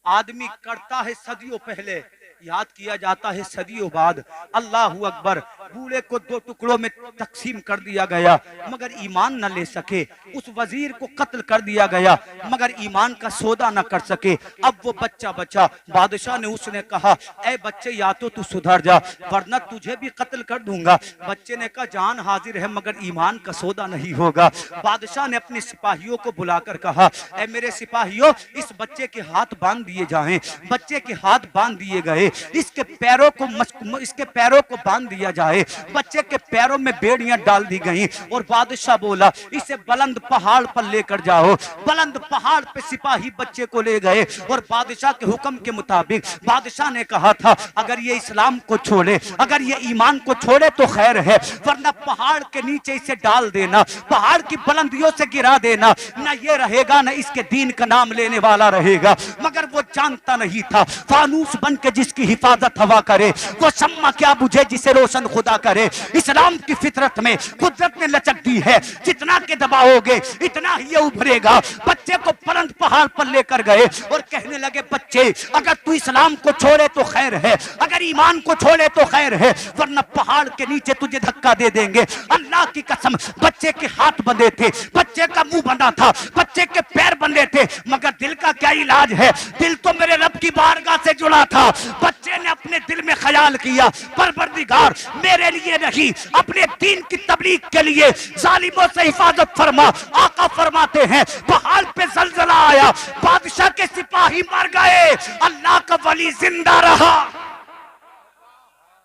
आदमी करता है सदियों पहले, याद किया जाता है सदियों बाद। अल्लाह अकबर। बूढ़े को दो टुकड़ों में तकसीम कर दिया गया मगर ईमान न ले सके। उस वजीर को कत्ल कर दिया गया मगर ईमान का सौदा न कर सके। अब वो बच्चा बचा, बादशाह ने उसने कहा ऐ बच्चे या तो तू सुधर जा वरना तुझे भी कत्ल कर दूंगा। बच्चे ने कहा जान हाजिर है मगर ईमान का सौदा नहीं होगा। बादशाह ने अपने सिपाहियों को बुलाकर कहा ऐ मेरे सिपाहियों, इस बच्चे के हाथ बांध दिए जाएं। बच्चे के हाथ बांध दिए गए, इसके पैरों को बांध दिया जाए। बच्चे के पैरों में बेड़ियां डाल दी गईं और बादशाह बोला इसे बुलंद पहाड़ पर लेकर जाओ। बुलंद पहाड़ पे सिपाही बच्चे को ले गए और बादशाह के हुक्म के मुताबिक बादशाह ने कहा था अगर ये इस्लाम को छोड़े, अगर ये ईमान को छोड़े तो खैर है वरना पहाड़ के नीचे इसे डाल देना, पहाड़ की बुलंदियों से गिरा देना। न ये रहेगा न इसके दीन का नाम लेने वाला रहेगा। मगर वो जानता नहीं था फानूस बन के जिसकी हिफाजत हवा करे वो शम्मा क्या बुझे जिसे रोशन खुदा करे। इस्लाम की फितरत में कुदरत ने लचक दी है, जितना के दबाओगे इतना ही ये उभरेगा। बच्चे को बुलंद पहाड़ पर लेकर गए और कहने लगे बच्चे अगर तू इस्लाम को छोड़े तो खैर है, अगर ईमान को छोड़े तो खैर है वरना पहाड़ के नीचे तुझे धक्का दे देंगे। अल्लाह की कसम, बच्चे के हाथ बंधे थे, बच्चे का मुंह बंधा था, बच्चे के पैर बंधे थे मगर दिल का क्या इलाज है। दिल तो मेरे रब की बारगाह से जुड़ा था। बच्चे ने अपने दिल में ख्याल किया परवरदिगार मेरे लिए नहीं अपने दीन की तबलीग के लिए जालिमों से हिफाजत फरमा। आका फरमाते हैं पहाड़ पे जलजला आया, बादशाह के सिपाही मर गए, अल्लाह का वली जिंदा रहा।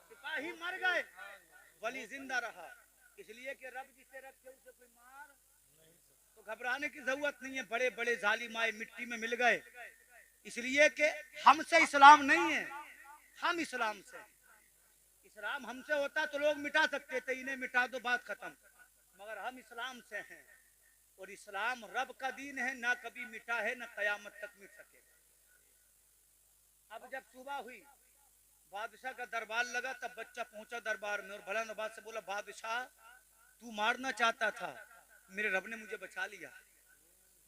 सिपाही मर गए, वली जिंदा रहा। इसलिए कि रब जिसे रखे उसे कोई मार तो घबराने की जरूरत नहीं है। बड़े बड़े जालिम आए मिट्टी में मिल गए, इसलिए कि हमसे इस्लाम नहीं है, हम इस्लाम से। इस्लाम हमसे होता तो लोग मिटा सकते थे, इन्हें मिटा दो बात खत्म, मगर हम इस्लाम से हैं और इस्लाम रब का दीन है, ना कभी मिटा है ना कयामत तक मिट सकेगा। अब जब सुबह हुई, बादशाह का दरबार लगा, तब बच्चा पहुंचा दरबार में और भला नवाज से बोला, बादशाह तू मारना चाहता था, मेरे रब ने मुझे बचा लिया,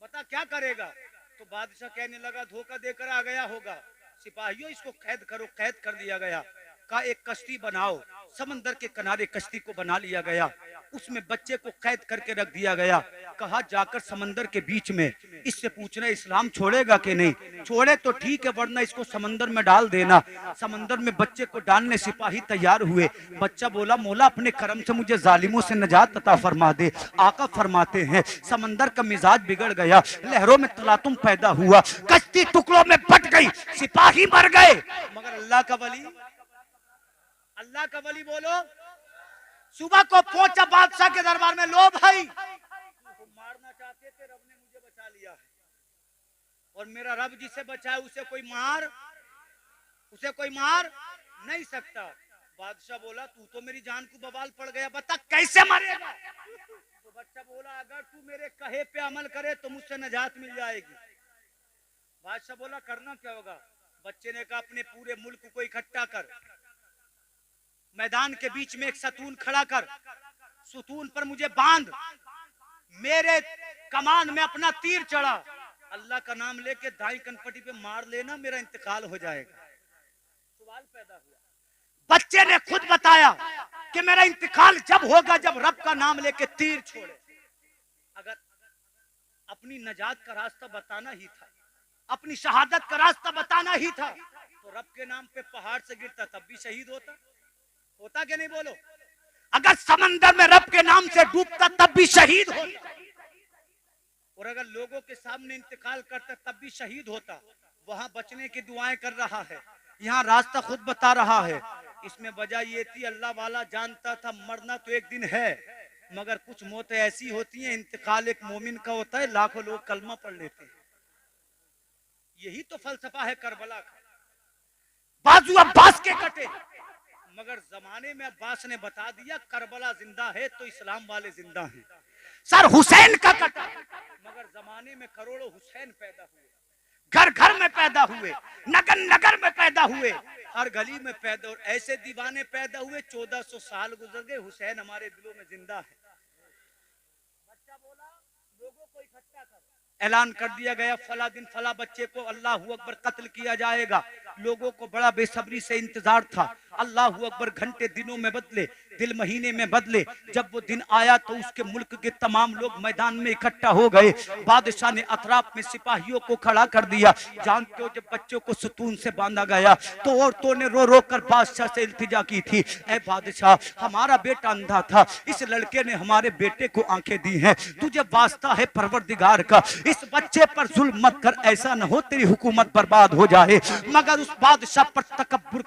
बता क्या करेगा। तो बादशाह कहने लगा, धोखा देकर आ गया होगा, सिपाहियों इसको कैद करो। कैद कर दिया गया। कहा एक कश्ती बनाओ, समंदर के किनारे कश्ती को बना लिया गया, उसमें बच्चे को कैद करके रख दिया गया। कहा जाकर समंदर के बीच में इससे पूछना इस्लाम छोड़ेगा कि नहीं, छोड़े तो ठीक है वरना इसको समंदर में डाल देना। समंदर में बच्चे को डालने सिपाही तैयार हुए। बच्चा बोला, मौला अपने करम से मुझे जालिमों से नजात अता फरमा दे। आका फरमाते हैं समंदर का मिजाज बिगड़ गया, लहरों में तलातुम पैदा हुआ, कश्ती टुकड़ों में बट गई, सिपाही मर गए। मगर अल्लाह का वली, अल्लाह का वली बोलो, सुबह को पहुंचा बादशाह के दरबार में, लो भाई तुम मारना चाहते थे, रब ने मुझे बचा लिया है और मेरा रब जिसे बचाए उसे कोई मार नहीं सकता। बादशाह बोला, तू तो मेरी जान को बवाल पड़ गया, बता कैसे मरेगा। तो बच्चा बोला, अगर तू मेरे कहे पे अमल करे तो मुझसे नजात मिल जाएगी। बादशाह बोला, करना क्या होगा। बच्चे ने कहा, अपने पूरे मुल्क को इकट्ठा कर, मैदान के बीच में एक सतून खड़ा कर, सतून पर मुझे बांध, मेरे कमान में अपना तीर चढ़ा, अल्लाह का नाम लेके दाई कनपटी पे मार लेना, मेरा इंतकाल हो जाएगा। सवाल पैदा हुआ, बच्चे ने खुद बताया कि मेरा इंतकाल जब होगा जब रब का नाम लेके तीर छोड़े। अगर अपनी नजात का रास्ता बताना ही था, अपनी शहादत का रास्ता बताना ही था, तो रब के नाम पे पहाड़ से गिरता तब भी शहीद होता कि नहीं बोलो। अगर समंदर में रब के नाम से डूबता तब भी शहीद होता, और अगर लोगों के सामने इंतकाल करता तब भी शहीद होता। वहां बचने की दुआएं कर रहा है, यहाँ रास्ता खुद बता रहा है। इसमें वजह ये थी, अल्लाह वाला जानता था मरना तो एक दिन है, मगर कुछ मौतें ऐसी होती हैं, इंतकाल एक मोमिन का होता है, लाखों लोग कलमा पढ़ लेते हैं। यही तो फलसफा है करबला का। बाजू अब्बास के कटे, मगर जमाने में अब्बास ने बता दिया करबला जिंदा है तो इस्लाम वाले जिंदा हैं। सर हुसैन का कटा, मगर जमाने में करोड़ों हुसैन पैदा हुए, घर घर में पैदा हुए, नगर नगर में पैदा हुए, हर गली में पैदा, और ऐसे दीवाने पैदा हुए 1400 साल गुजर गए, हुसैन हमारे दिलों में जिंदा है। बच्चा बोला, लोगों को इकट्ठा करो, ऐलान कर दिया गया फला दिन फला बच्चे को अल्लाहू अकबर कत्ल किया जाएगा। लोगों को बड़ा बेसब्री से इंतजार था। अल्लाहू अकबर घंटे दिनों में बदले, दिल महीने में बदले। जब वो दिन आया तो उसके मुल्क के तमाम लोग मैदान में इकट्ठा हो गए। बादशाह ने अतराफ में सिपाहियों को खड़ा कर दिया। जानते हो, जब बच्चों को सुतून से बांधा गया तो औरतों ने रो रो कर बादशाह से इल्तिजा की थी, ऐ बादशाह हमारा बेटा अंधा था, इस लड़के ने हमारे बेटे को आंखें दी हैं, तुझे वास्ता है परवरदिगार का, इस बच्चे पर जुल्म मत कर, ऐसा न हो तेरी हुकूमत बर्बाद हो जाए। मगर उस बादशाह पर तकब्बुर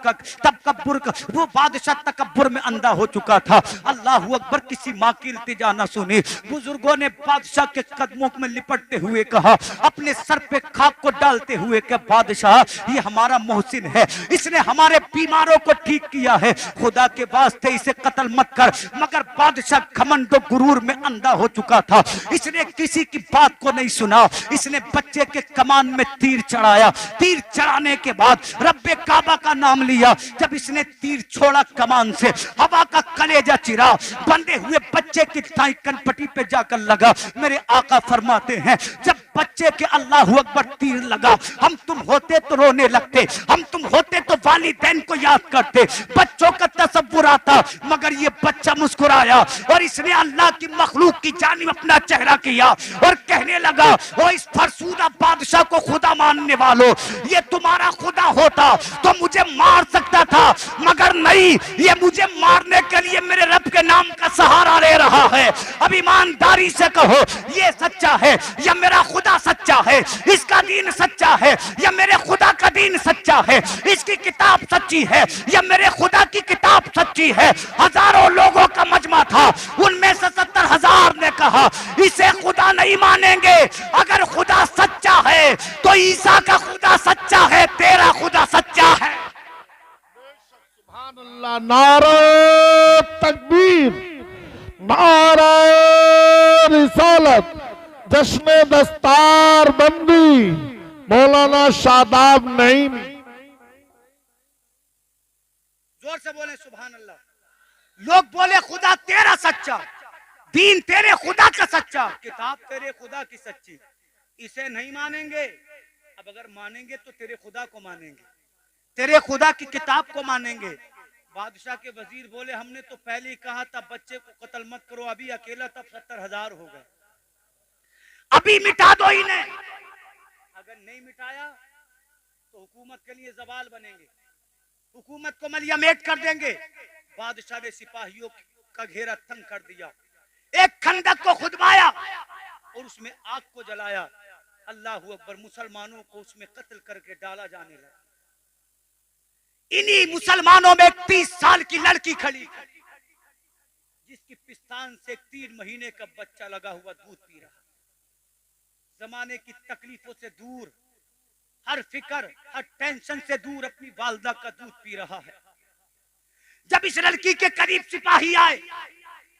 वो बादशाह तकब्बुर में अंधा हो चुका था। अल्लाहू अकबर किसी माँ की इल्तिजा न सुनी। बुजुर्गों ने बादशाह के कदमों में लिपटते हुए कहा, अपने सर पे खाक को डालते हुए कि बादशाह ये हमारा मोहसिन है, इसने हमारे बीमारों को ठीक किया है, खुदा के वास्ते इसे कत्ल मत कर। मगर बादशाह घमंड और गुरूर में अंधा हो चुका था, इसने किसी की बात को नहीं सुना। इसने बच्चे के कमान में तीर चढ़ाया। तीर चढ़ाने के बाद रब्बे काबा का नाम लिया। जब इसने तीर छोड़ा कमान से, हवा का कलेजा चिरा, बंधे हुए बच्चे की दाईं कनपटी पे जाकर लगा। मेरे आका फरमाते हैं, जब बच्चे के अल्लाहू अकबर तीर लगा, हम तुम होते तो रोने लगते, हम तुम होते तो वालिदैन को याद करते, बच्चों का तसव्वुर आता, मगर ये बच्चा मुस्कुराया और इसने अल्लाह की मखलूक की जानिब अपना चेहरा किया और कहने लगा, ओ इस फरसूदा बादशाह को खुदा मानने वालों, ये तुम्हारा खुदा होता तो मुझे मार सकता था, मगर नहीं, ये मुझे मारने के लिए मेरे रब के नाम का सहारा ले रहा है। अब ईमानदारी से कहो, ये सच्चा है या मेरा खुदा सच्चा है, इसका दीन सच्चा है या मेरे खुदा का दीन सच्चा है, इसकी किताब सच्ची है या मेरे खुदा की किताब सच्ची है। हजारों लोगों का मजमा था, उनमें से 70,000 ने कहा रहा, इसे खुदा नहीं मानेंगे। अगर खुदा सच्चा है तो ईसा का खुदा सच्चा है, तेरा खुदा सच्चा है। सुभान अल्लाह, नारे तकबीर, नारे रिसालत, जश्न दस्तार बंदी, मौलाना शादाब नईम। जोर से बोले सुभान अल्लाह। लोग बोले खुदा तेरा सच्चा, दीन तेरे खुदा का सच्चा, किताब तेरे खुदा की सच्ची, इसे नहीं मानेंगे। अब अगर मानेंगे तो तेरे खुदा को मानेंगे, तेरे खुदा की किताब को मानेंगे। बादशाह के वजीर बोले हमने तो पहले ही कहा था बच्चे को कत्ल मत करो, अभी अकेला तब 70,000 हो गए, अभी मिटा दो इन्हें। अगर नहीं मिटाया तो हुकूमत के लिए जवाल बनेंगे, हुकूमत को मलियामेट कर देंगे। बादशाह ने सिपाहियों का घेरा तंग कर दिया, एक खंदक को खुदवाया और उसमें आग को जलाया। अल्लाह अकबर, मुसलमानों को उसमें कत्ल करके डाला जाने लगा। इन्हीं मुसलमानों में 30 साल की लड़की खड़ी, जिसकी पिस्तान से 3 महीने का बच्चा लगा हुआ दूध पी रहा, जमाने की तकलीफों से दूर, हर फिक्र हर टेंशन से दूर अपनी वालदा का दूध पी रहा है। जब इस लड़की के करीब सिपाही आए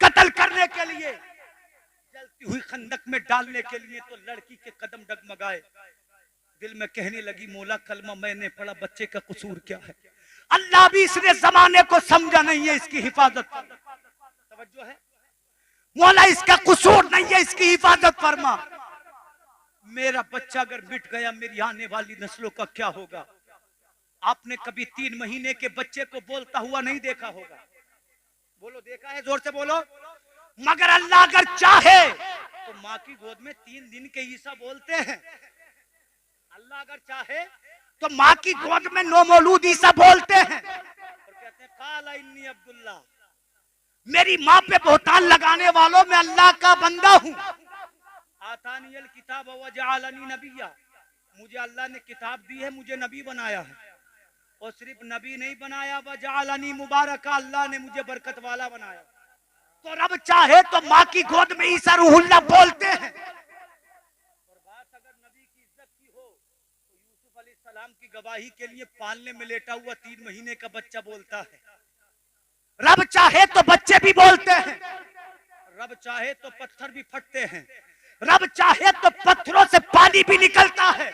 कत्ल करने के लिए, जलती हुई खंदक में डालने के लिए, तो लड़की के कदम डगमगाए। दिल में कहने लगी मौला कलमा मैंने पढ़ा, बच्चे का कसूर क्या है। अल्लाह भी इसने जमाने को समझा नहीं है, इसकी हिफाजत तवज्जो है। मौला इसका कसूर नहीं है, इसकी हिफाजत फरमा। मेरा बच्चा अगर मिट गया, मेरी आने वाली नस्लों का क्या होगा। आपने कभी 3 महीने के बच्चे को बोलता हुआ नहीं देखा होगा। बोलो देखा है, जोर से बोलो। मगर अल्लाह अगर चाहे तो माँ की गोद में 3 दिन के ईसा बोलते हैं। अल्लाह अगर चाहे तो माँ की गोद में नौमौलूद ईसा बोलते हैं और कहते हैं काला इन्नी अब्दुल्ला, मेरी माँ पे बोहतान लगाने वालों में अल्लाह का बंदा हूँ। आतानियल किताब व जअलनी नबिया, मुझे अल्लाह ने किताब दी है, मुझे नबी बनाया है। और सिर्फ नबी नहीं बनाया, व जअलनी मुबारका, अल्लाह ने मुझे बरकत वाला बनाया। तो रब चाहे तो माँ की गोद में ईसा रूहुल्लाह बोलते हैं। और बात अगर नबी की इज्जत की हो तो यूसुफ अलैहिस्सलाम की गवाही के लिए पालने में लेटा हुआ 3 महीने का बच्चा बोलता है। रब चाहे तो बच्चे भी बोलते हैं, रब चाहे तो पत्थर भी फटते हैं, रब चाहे तो पत्थरों से पानी भी निकलता है।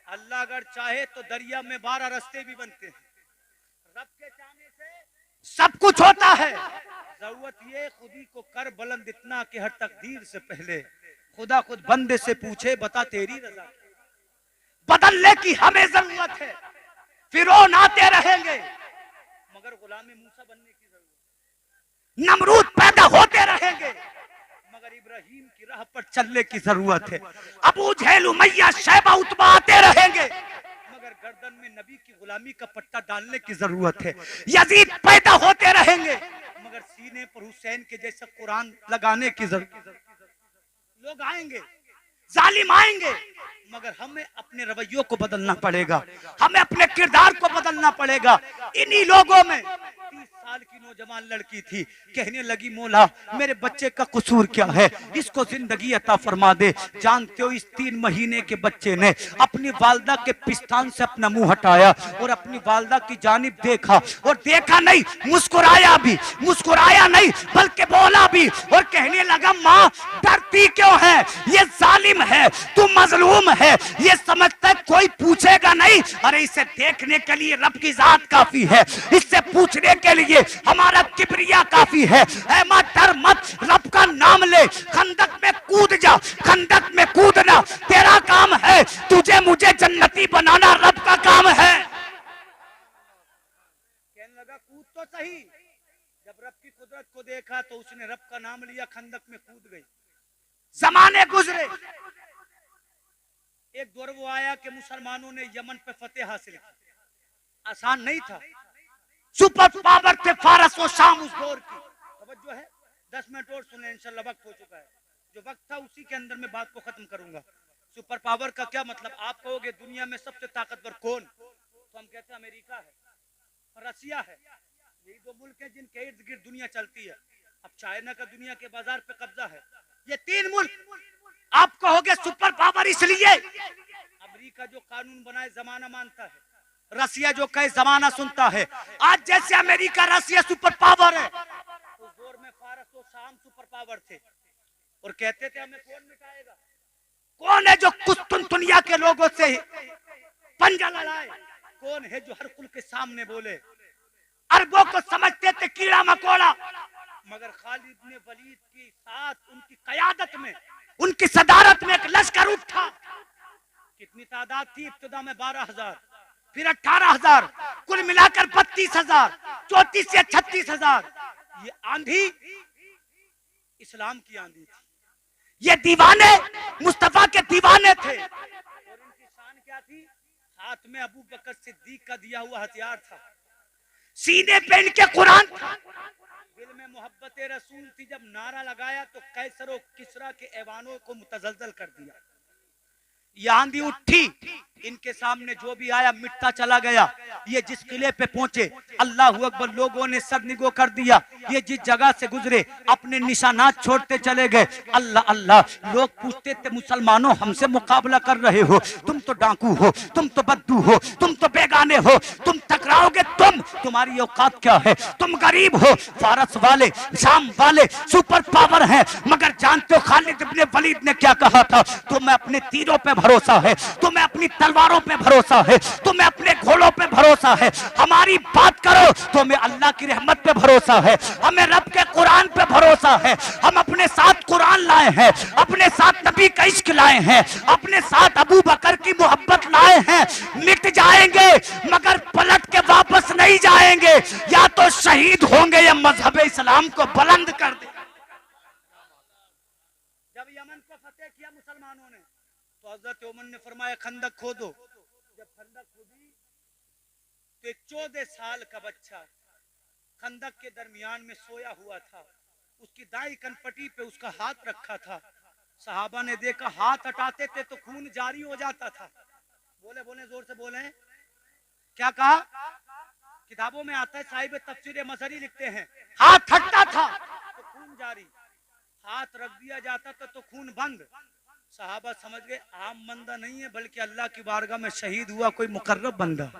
अल्लाह अगर चाहे तो दरिया में 12 रास्ते भी बनते हैं। रब के चाहने से सब कुछ होता है। जरूरत ये खुदी को कर बुलंद इतना कि हर तकदीर से पहले खुदा खुद बंदे से पूछे बता तेरी रजा। बदलने की हमें जरूरत है। फिरौन आते रहेंगे मगर गुलाम मूसा बनने की जरूरत, नमरूद पैदा होते रहेंगे मगर इब्राहिम की राह पर चलने की जरूरत है। अबू जहल उमैया शैबा उतबा आते रहेंगे मगर गर्दन में नबी की गुलामी का पट्टा डालने की जरूरत है। यजीद पैदा होते रहेंगे मगर सीने पर हुसैन के जैसा कुरान लगाने की जरूरत। लोग आएंगे, जालिम आएंगे, मगर हमें अपने रवैयों को बदलना पड़ेगा, हमें अपने किरदार को बदलना पड़ेगा। इन्हीं लोगों में 30 साल की नौजवान लड़की थी, कहने लगी मौला मेरे बच्चे का कसूर क्या है, इसको जिंदगी अता फरमा दे। जानते हो इस 3 महीने के बच्चे ने अपनी वालदा के पिस्तान से अपना मुंह हटाया और अपनी वालदा की जानिब देखा, और देखा नहीं मुस्कुराया भी, मुस्कुराया नहीं बल्कि बोला भी, और कहने लगा माँ डरती क्यों है, ये जालिम है, तू मजलूम है, ये समझता है कोई पूछेगा नहीं। अरे इसे देखने के लिए रब की जात काफी है, इससे पूछने के लिए हमारा किबरिया काफी है। ऐ मां डर मत, रब का नाम ले, खंदक में कूद जा, खंदक में कूदना तेरा काम है, तुझे मुझे जन्नती बनाना रब का काम है। कहने लगा कूद तो सही। जब रब की कुदरत को देखा तो उसने रब का नाम लिया, खंदक में कूद गई। जमाने गुजरे, एक दौर वो आया कि मुसलमानों ने यमन पे फतेह हासिल की। आसान नहीं था, सुपर पावर थे फारस और शाम उस दौर की। तवज्जो है, 10 मिनट और सुने, इंशाल्लाह वक्त हो चुका है। जो वक्त था उसी के अंदर मैं बात को खत्म करूंगा। सुपर पावर का क्या मतलब, आप कहोगे दुनिया में सबसे ताकतवर कौन, तो हम कहते हैं अमेरिका है, रसिया है, यही 2 मुल्क हैं जिनके इर्द गिर्द दुनिया चलती है। अब चाइना का दुनिया के बाजार पे कब्जा है, ये 3 मुल्क आप कहोगे सुपर पावर, इसलिए अमेरिका जो कानून बनाए जमाना मानता है, रसिया जो कहे जमाना सुनता है। आज जैसे अमेरिका रसिया सुपर पावर है, उस दौर में फारस और शाम सुपर पावर थे और कहते थे हमें कौन मिटाएगा। कौन है जो कुस्तुनतुनिया के लोगों से पंजा लड़ाए? कौन है जो हर कुल के सामने बोले? अरबों को समझते थे कीड़ा मकोड़ा, मगर खालिद ने वलीद के साथ उनकी कयादत में, उनकी सदारत में एक लश्कर उठा। कितनी तादाद थी? इब्तिदा में 12,000, फिर 18,000, कुल मिलाकर 32,000, 34 से 36,000। ये आंधी इस्लाम की आंधी थी। ये दीवाने मुस्तफा के दीवाने थे। और इनकी शान क्या थी? हाथ में अबू बकर सिद्दीक का दिया हुआ हथियार था, सीने पे इनके कुरान था, दिल में मोहब्बत रसूल थी। जब नारा लगाया तो कैसर और किसरा के ऐवानों को मुतजलजल कर दिया। ये आंधी उठी, इनके सामने जो भी आया मिटता चला गया। ये जिस किले पे पहुंचे, अल्लाह अकबर, लोगों ने सर निगो कर दिया। ये जिस जगह से गुजरे अपने निशानात छोड़ते चले गए। अल्लाह अल्लाह। लोग पूछते थे मुसलमानों हमसे मुकाबला कर रहे हो, तुम तो डाकू हो, तुम तो बद्दू हो, तुम तो बेगाने हो, तुम टकराओगे, तुम्हारी औकात क्या है? तुम गरीब हो। फारस वाले, शाम वाले सुपर पावर हैं, मगर जानते हो खालिद इब्ने वलीद ने क्या कहा था? तुम्हें अपने तीरों पे भरोसा है, तुम्हें अपनी तलवारों पे भरोसा है, तुम्हें अपने घोड़ों पे भरोसा है। हमारी बात करो तो हमें अल्लाह की रहमत पे भरोसा है, हमें रब के कुरान पे भरोसा है। हम अपने साथ कुरान लाए हैं, अपने साथ नबी का इश्क लाए हैं, अपने साथ अबू बकर की मोहब्बत लाए हैं। मिट जाएंगे मगर पलट के वापस नहीं जाएंगे। या तो शहीद होंगे या मजहब इस्लाम को बुलंद कर दे। जब यमन को फतेह किया मुसलमानों ने तो हजरत उमर ने फरमाया खंदक खोदो। जब खंदक खोदी तो एक 14 साल का बच्चा खंदक के दरमियान में सोया हुआ था। उसकी दाई कनपटी पे उसका हाथ रखा था। सहाबा ने देखा, हाथ हटाते थे तो खून जारी हो जाता था। बोले बोले जोर से बोले, क्या कहा? किताबों में आता है, साहिब तफसीर मसरी लिखते हैं, हाथ हटता था तो खून जारी, हाथ रख दिया जाता था तो खून बंद। सहाबा समझ गए आम बंदा नहीं है, बल्कि अल्लाह की बारगाह में शहीद हुआ कोई मुकर्रब बंदा,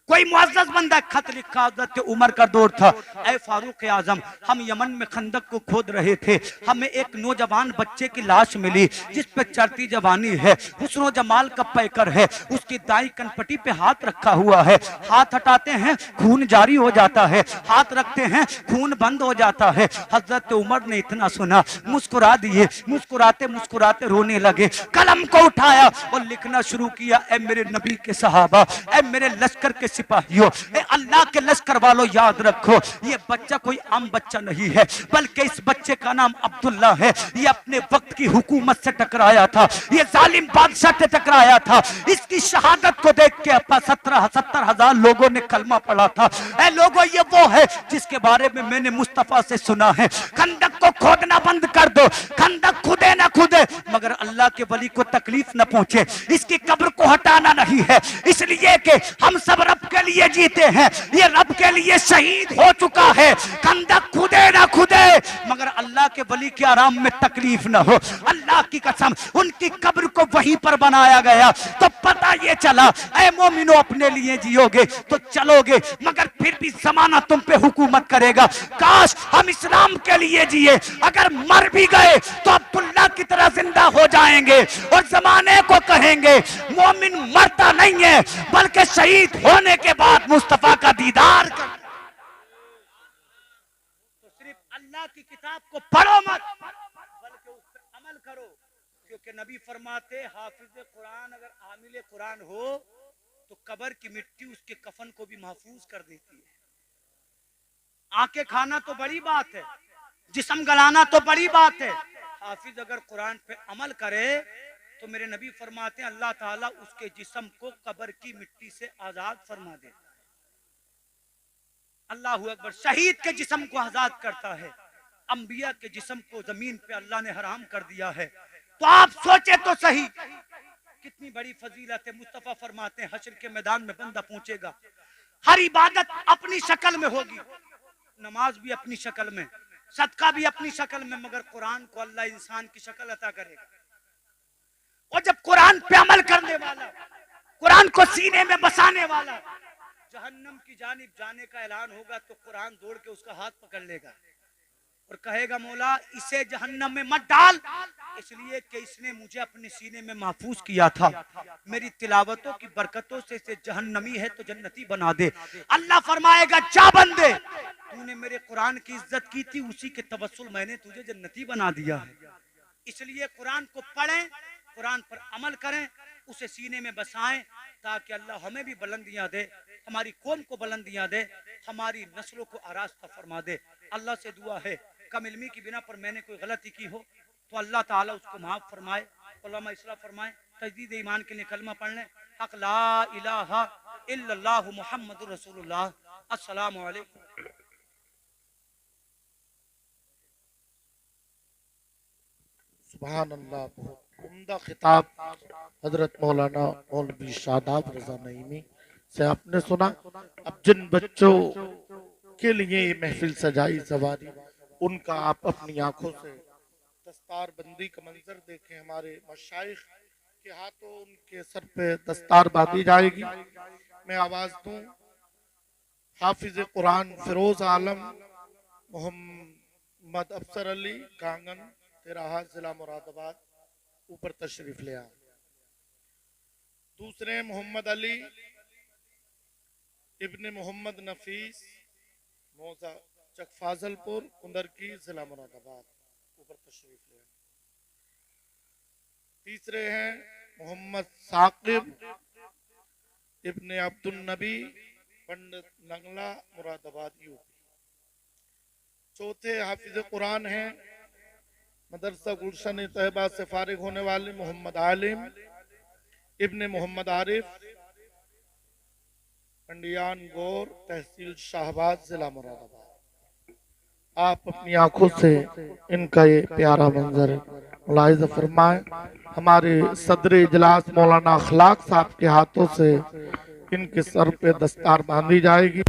कोई मुअज़्ज़ज़ बंदा। खत लिखा, हज़रत उमर का दौर था। ऐ फारूक आजम, हम यमन में खंदक को खोद रहे थे, हमें एक नौजवान बच्चे की लाश मिली जिस पे चढ़ती जवानी है, हुस्न जमाल का पैकर है, उसकी दाई कनपटी पे हाथ रखा हुआ है। हाथ हटाते हैं खून जारी हो जाता है, हाथ रखते हैं खून बंद हो जाता है। हजरत उमर ने इतना सुना, मुस्कुरा दिए, मुस्कुराते मुस्कुराते रोने लगे। कलम को उठाया और लिखना शुरू किया, ऐ मेरे नबी के सहाबा, ऐ मेरे लश्कर के सिपाहियों, अल्लाह के लश्कर वालों, याद रखो ये बच्चा कोई आम बच्चा नहीं है, बल्कि इस बच्चे का नाम अब्दुल्ला है। ये अपने वक्त की हुकूमत से टकराया था, ये जालिम बादशाह से टकराया था। इसकी शहादत को देख के 70,000 लोगों ने कलमा पढ़ा था। ऐ लोगों, ये वो है जिसके बारे में मैंने मुस्तफा से सुना है। खंदक को खोदना बंद कर दो, खंदक खुदे ना खुदे मगर अल्लाह के वली को तकलीफ न पहुंचे। इसकी कब्र को हटाना नहीं है, इसलिए कि हम सब रब के लिए जीते हैं, ये रब के लिए शहीद हो चुका है। खंदक खुदे ना खुदे मगर अल्लाह के वली के आराम में तकलीफ ना हो। अल्लाह की कसम, उनकी कब्र को वहीं पर बनाया गया तो पता ये चला, ऐ मोमिनो, अपने लिए जियोगे तो चलोगे, मगर फिर भी जमाना तुम पे हुकूमत करेगा। काश हम इस्लाम के लिए जिए, अगर मर भी गए तो अब्दुल्ला की तरह जिंदा हो जाएंगे और जमाने को कहेंगे मोमिन मरता नहीं है, बल्कि शहीद होने के बाद मुस्तफा का दीदार कर। तो सिर्फ अल्लाह की किताब को पढ़ो मत, बल्कि उस पर अमल करो, क्योंकि नबी फरमाते हाफिज कुरान अगर आमिल कुरान हो तो कब्र की मिट्टी उसके कफन को भी महफूज कर देती है। आंखें खाना तो बड़ी बात है, जिस्म गलाना तो बड़ी बात है, हाफिज अगर कुरान पे अमल करे तो मेरे नबी फरमाते हैं अल्लाह ताला उसके जिस्म को कब्र की मिट्टी से आजाद फरमा दे। अल्लाह अकबर। शहीद के जिस्म को आजाद करता है, अंबिया के जिस्म को जमीन पे अल्लाह ने हराम कर दिया है। तो आप सोचे तो सही, कितनी बड़ी फजीलत है। मुस्तफा फरमाते हैं हश्र के मैदान में बंदा पहुंचेगा, हर इबादत अपनी शक्ल में होगी, नमाज भी अपनी शक्ल में, सदका भी अपनी शक्ल में, मगर कुरान को अल्लाह इंसान की शक्ल अता करेगा। और जब कुरान पे अमल करने वाला, कुरान को सीने में बसाने वाला जहन्नम की जानिब जाने का ऐलान होगा तो कुरान दौड़ के उसका हाथ पकड़ लेगा और कहेगा मौला इसे जहन्नम में मत डाल, इसलिए कि इसने मुझे अपने सीने में महफूज किया था, मेरी तिलावतों की बरकतों से इसे जहन्नमी है तो जन्नती बना दे। अल्लाह फरमाएगा जा बंदे, तूने मेरे कुरान की इज्जत की थी, उसी के तवस्सुल मैंने तुझे जन्नती बना दिया है। इसलिए कुरान को पढ़ें, कुरान पर अमल करें, उसे सीने में बसाएं, ताकि अल्लाह हमें भी बुलंदियां दे, हमारी कौम को बुलंदियां दे, हमारी नस्लों को आरास्ता फरमा दे। अल्लाह से दुआ है कम इल्मी की बिना पर मैंने कोई गलती की हो तो अल्लाह ताला उसको माफ फरमाए, उलमा इस्लाह फरमाए, तजदीद ईमान के लिए कलमा पढ़ लें, हक ला इलाहा इल्लल्लाहु मुहम्मदुर रसूलुल्लाह। अस्सलामु अलैकुम। सुभान अल्लाह, बहुत उम्दा खिताब हजरत मौलाना मौलवी शादाब रजा नईमी से आपने सुना। अब जिन बच्चों के लिए ये महफिल सजाई सवारी, उनका आप अपनी आंखों से दस्तार बंदी का मंजर देखें। हमारे मशाइख के हाथों उनके सर पे दस्तार बांधी जाएगी। मैं आवाज दूं हाफिज कुरान फिरोज आलम मोहम्मद अफसर अली कांगन तेराहा जिला मुरादाबाद ऊपर तशरीफ ले आए। दूसरे मोहम्मद अली इब्ने मोहम्मद नफीस मौजा चक फाजलपुर कुंदरकी जिला मुरादाबाद ऊपर तशरीफ ले आए। तीसरे हैं मोहम्मद साकिब इब्ने अब्दुल नबी पंडित नंगला मुरादाबाद यूपी। चौथे हाफिज कुरान हैं मदरसा गुलशन तैयबा से फारिग होने वाले मोहम्मद आलिम इब्ने मोहम्मद आरिफ पंडियान गौर तहसील शाहबाद जिला मुरादाबाद। आप अपनी आंखों से इनका ये प्यारा मंजर मुलाहिजा फरमाएं। हमारे सदर इजलास मौलाना अखलाक साहब के हाथों से इनके सर पे दस्तार बांधी जाएगी।